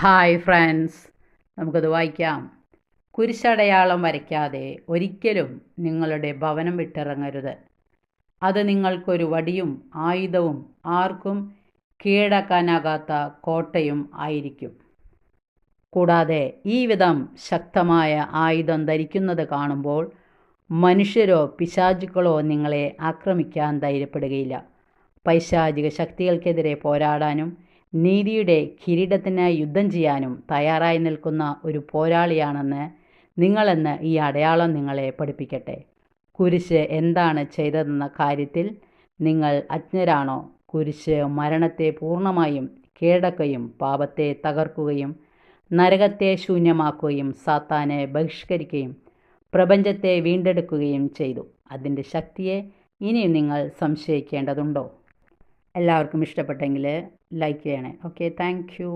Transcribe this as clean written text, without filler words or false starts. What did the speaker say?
Hi friends, നമുക്കത് വായിക്കാം. കുരിശടയാളം വരയ്ക്കാതെ ഒരിക്കലും നിങ്ങളുടെ ഭവനം വിട്ടിറങ്ങരുത്. അത് നിങ്ങൾക്കൊരു വടിയും ആയുധവും ആർക്കും കീഴടക്കാനാകാത്ത കോട്ടയും ആയിരിക്കും. കൂടാതെ ഈ വിധം ശക്തമായ ആയുധം ധരിക്കുന്നത് കാണുമ്പോൾ മനുഷ്യരോ പിശാചുക്കളോ നിങ്ങളെ ആക്രമിക്കാൻ ധൈര്യപ്പെടുകയില്ല. പൈശാചിക ശക്തികൾക്കെതിരെ പോരാടാനും നീതിയുടെ കിരീടത്തിനായി യുദ്ധം ചെയ്യാനും തയ്യാറായി നിൽക്കുന്ന ഒരു പോരാളിയാണെന്ന് നിങ്ങളെന്ന് ഈ അടയാളം നിങ്ങളെ പഠിപ്പിക്കട്ടെ. കുരിശ് എന്താണ് ചെയ്തതെന്ന കാര്യത്തിൽ നിങ്ങൾ അജ്ഞരാണോ? കുരിശ് മരണത്തെ പൂർണ്ണമായും കീഴടക്കുകയും പാപത്തെ തകർക്കുകയും നരകത്തെ ശൂന്യമാക്കുകയും സാത്താനെ ബഹിഷ്കരിക്കുകയും പ്രപഞ്ചത്തെ വീണ്ടെടുക്കുകയും ചെയ്തു. അതിൻ്റെ ശക്തിയെ ഇനിയും നിങ്ങൾ സംശയിക്കേണ്ടതുണ്ടോ? എല്ലാവർക്കും ഇഷ്ടപ്പെട്ടെങ്കിൽ ലൈക്ക് ചെയ്യണേ. Okay, thank you.